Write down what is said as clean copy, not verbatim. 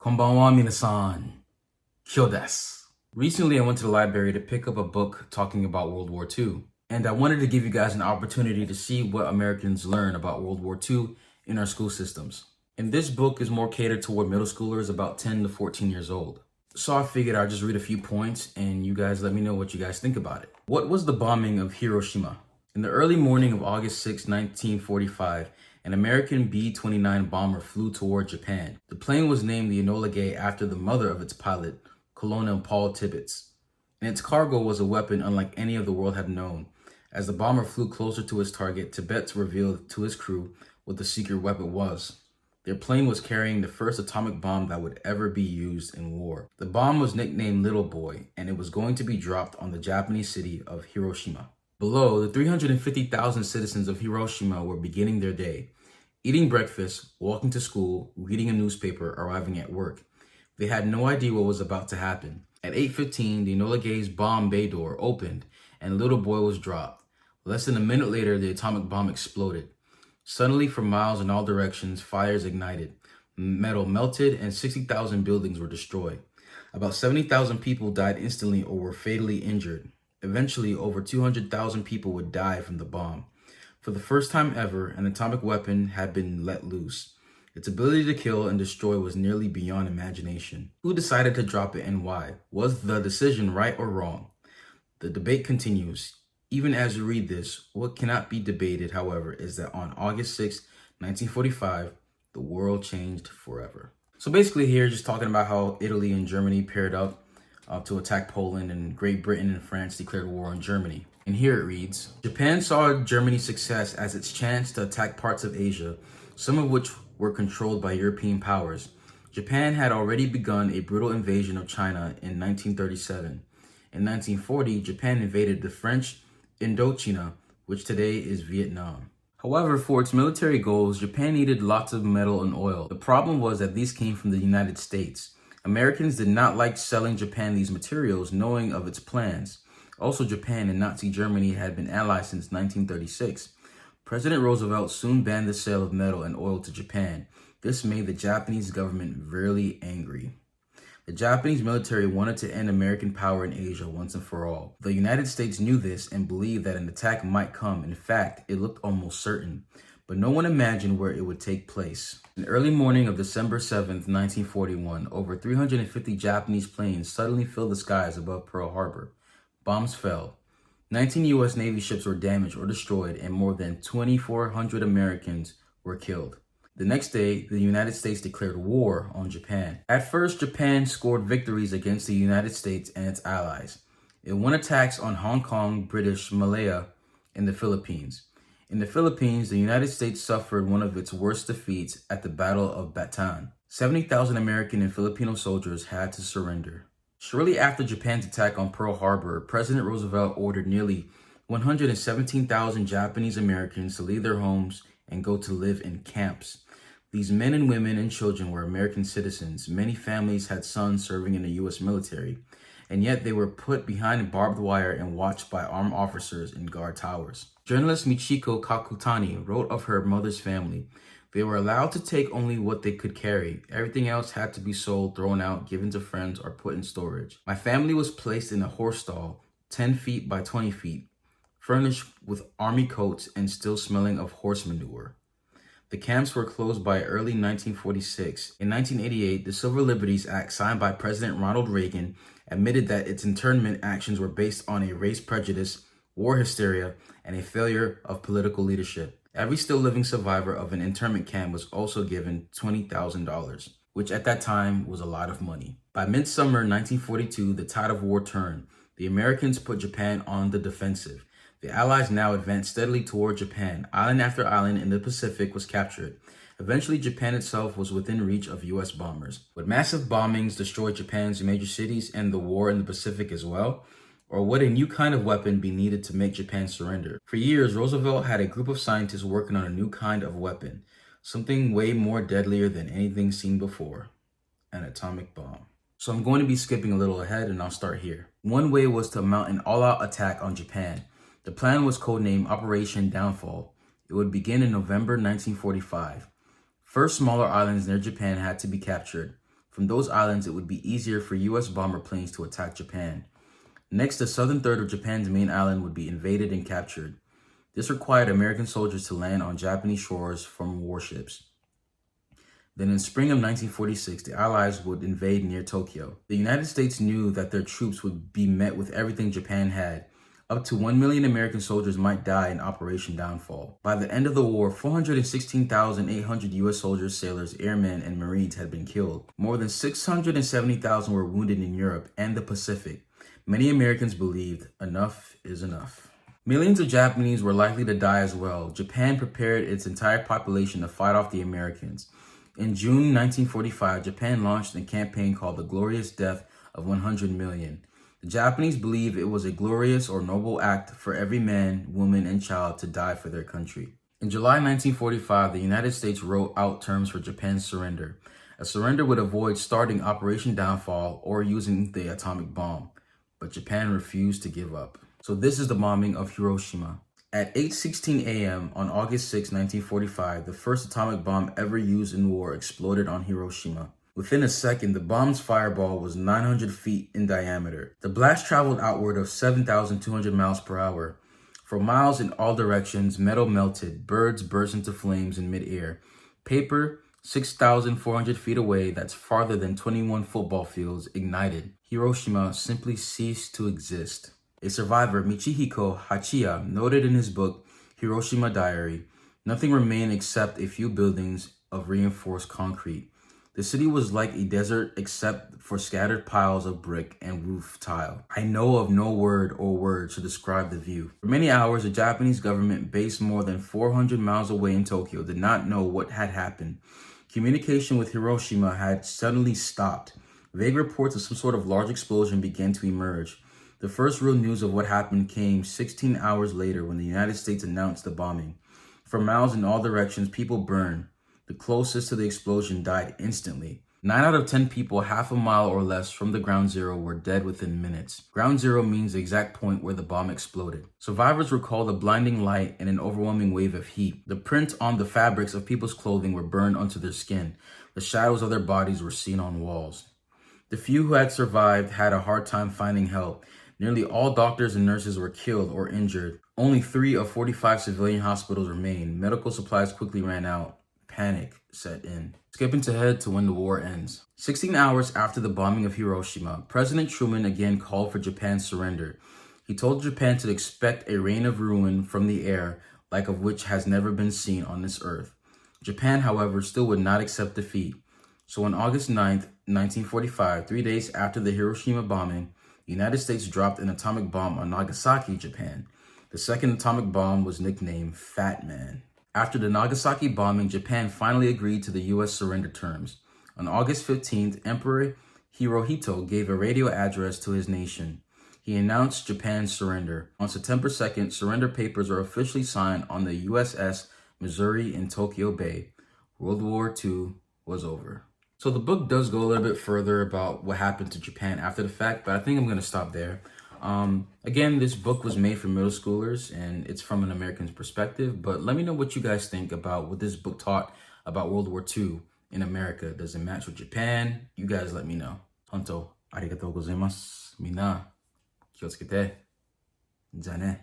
Konbanwa minasan. Kyo desu. Recently, I went to the library to pick up a book talking about World War II, and I wanted to give you guys an opportunity to see what Americans learn about World War II in our school systems. And this book is more catered toward middle schoolers about 10 to 14 years old. So I figured I'd just read a few points and you guys let me know what you guys think about it. What was the bombing of Hiroshima? In the early morning of August 6, 1945, an American B-29 bomber flew toward Japan. The plane was named the Enola Gay after the mother of its pilot, Colonel Paul Tibbets. And its cargo was a weapon unlike any of the world had known. As the bomber flew closer to its target, Tibbets revealed to his crew what the secret weapon was. Their plane was carrying the first atomic bomb that would ever be used in war. The bomb was nicknamed Little Boy, and it was going to be dropped on the Japanese city of Hiroshima. Below, the 350,000 citizens of Hiroshima were beginning their day, eating breakfast, walking to school, reading a newspaper, arriving at work. They had no idea what was about to happen. At 8:15, the Enola Gay's bomb bay door opened, and Little Boy was dropped. Less than a minute later, the atomic bomb exploded. Suddenly, for miles in all directions, fires ignited. Metal melted, and 60,000 buildings were destroyed. About 70,000 people died instantly or were fatally injured. Eventually, over 200,000 people would die from the bomb. For the first time ever, an atomic weapon had been let loose. Its ability to kill and destroy was nearly beyond imagination. Who decided to drop it and why? Was the decision right or wrong? The debate continues. Even as you read this, what cannot be debated, however, is that on August 6, 1945, the world changed forever. So basically here, just talking about how Italy and Germany paired up to attack Poland, and Great Britain and France declared war on Germany. And here it reads, Japan saw Germany's success as its chance to attack parts of Asia, some of which were controlled by European powers. Japan had already begun a brutal invasion of China in 1937. In 1940, Japan invaded the French Indochina, which today is Vietnam. However, for its military goals, Japan needed lots of metal and oil. The problem was that these came from the United States. Americans did not like selling Japan these materials, knowing of its plans. Also, Japan and Nazi Germany had been allies since 1936. President Roosevelt soon banned the sale of metal and oil to Japan. This made the Japanese government very angry. The Japanese military wanted to end American power in Asia once and for all. The United States knew this and believed that an attack might come. In fact, it looked almost certain, but no one imagined where it would take place. In the early morning of December 7th, 1941, over 350 Japanese planes suddenly filled the skies above Pearl Harbor. Bombs fell. 19 U.S. Navy ships were damaged or destroyed, and more than 2,400 Americans were killed. The next day, the United States declared war on Japan. At first, Japan scored victories against the United States and its allies. It won attacks on Hong Kong, British, Malaya, and the Philippines. In the Philippines, the United States suffered one of its worst defeats at the Battle of Bataan. 70,000 American and Filipino soldiers had to surrender. Shortly after Japan's attack on Pearl Harbor, President Roosevelt ordered nearly 117,000 Japanese Americans to leave their homes and go to live in camps. These men and women and children were American citizens. Many families had sons serving in the U.S. military, and yet they were put behind barbed wire and watched by armed officers in guard towers. Journalist Michiko Kakutani wrote of her mother's family. They were allowed to take only what they could carry. Everything else had to be sold, thrown out, given to friends, or put in storage. My family was placed in a horse stall, 10 feet by 20 feet, furnished with army coats and still smelling of horse manure. The camps were closed by early 1946. In 1988, the Civil Liberties Act signed by President Ronald Reagan admitted that its internment actions were based on a race prejudice, war hysteria, and a failure of political leadership. Every still living survivor of an internment camp was also given $20,000, which at that time was a lot of money. By midsummer 1942, the tide of war turned. The Americans put Japan on the defensive. The Allies now advanced steadily toward Japan. Island after island in the Pacific was captured. Eventually, Japan itself was within reach of U.S. bombers. Would massive bombings destroy Japan's major cities and the war in the Pacific as well? Or would a new kind of weapon be needed to make Japan surrender? For years, Roosevelt had a group of scientists working on a new kind of weapon, something way more deadlier than anything seen before, an atomic bomb. So I'm going to be skipping a little ahead, and I'll start here. One way was to mount an all-out attack on Japan. The plan was codenamed Operation Downfall. It would begin in November 1945. First, smaller islands near Japan had to be captured. From those islands, it would be easier for US bomber planes to attack Japan. Next, the southern third of Japan's main island would be invaded and captured. This required American soldiers to land on Japanese shores from warships. Then in spring of 1946, the Allies would invade near Tokyo. The United States knew that their troops would be met with everything Japan had. Up to 1 million American soldiers might die in Operation Downfall. By the end of the war, 416,800 US soldiers, sailors, airmen, and Marines had been killed. More than 670,000 were wounded in Europe and the Pacific. Many Americans believed enough is enough. Millions of Japanese were likely to die as well. Japan prepared its entire population to fight off the Americans. In June 1945, Japan launched a campaign called the Glorious Death of 100 Million. The Japanese believed it was a glorious or noble act for every man, woman, and child to die for their country. In July 1945, the United States wrote out terms for Japan's surrender. A surrender would avoid starting Operation Downfall or using the atomic bomb. But Japan refused to give up. So this is the bombing of Hiroshima. At 8:16 a.m. on August 6, 1945, the first atomic bomb ever used in war exploded on Hiroshima. Within a second, the bomb's fireball was 900 feet in diameter. The blast traveled outward of 7,200 miles per hour. For miles in all directions, metal melted, birds burst into flames in midair. Paper, 6,400 feet away, that's farther than 21 football fields, ignited. Hiroshima simply ceased to exist. A survivor, Michihiko Hachiya, noted in his book, Hiroshima Diary, nothing remained except a few buildings of reinforced concrete. The city was like a desert except for scattered piles of brick and roof tile. I know of no word or words to describe the view. For many hours, the Japanese government, based more than 400 miles away in Tokyo, did not know what had happened. Communication with Hiroshima had suddenly stopped. Vague reports of some sort of large explosion began to emerge. The first real news of what happened came 16 hours later when the United States announced the bombing. For miles in all directions, people burned. The closest to the explosion died instantly. 9 out of 10 people half a mile or less from the ground zero were dead within minutes. Ground zero means the exact point where the bomb exploded. Survivors recall the blinding light and an overwhelming wave of heat. The prints on the fabrics of people's clothing were burned onto their skin. The shadows of their bodies were seen on walls. The few who had survived had a hard time finding help. Nearly all doctors and nurses were killed or injured. Only 3 of 45 civilian hospitals remained. Medical supplies quickly ran out. Panic set in. Skipping ahead to when the war ends. 16 hours after the bombing of Hiroshima, President Truman again called for Japan's surrender. He told Japan to expect a rain of ruin from the air, like of which has never been seen on this earth. Japan, however, still would not accept defeat. So on August 9th, 1945, 3 days after the Hiroshima bombing, the United States dropped an atomic bomb on Nagasaki, Japan. The second atomic bomb was nicknamed Fat Man. After the Nagasaki bombing, Japan finally agreed to the U.S. surrender terms. On August 15th, Emperor Hirohito gave a radio address to his nation. He announced Japan's surrender. On September 2nd, surrender papers were officially signed on the USS Missouri in Tokyo Bay. World War II was over. So the book does go a little bit further about what happened to Japan after the fact, but I think I'm going to stop there. Again, this book was made for middle schoolers and it's from an American's perspective, but let me know what you guys think about what this book taught about World War II in America. Does it match with Japan? You guys let me know. Honto, arigatou gozaimasu. Minna, kyotsukete. Ja ne.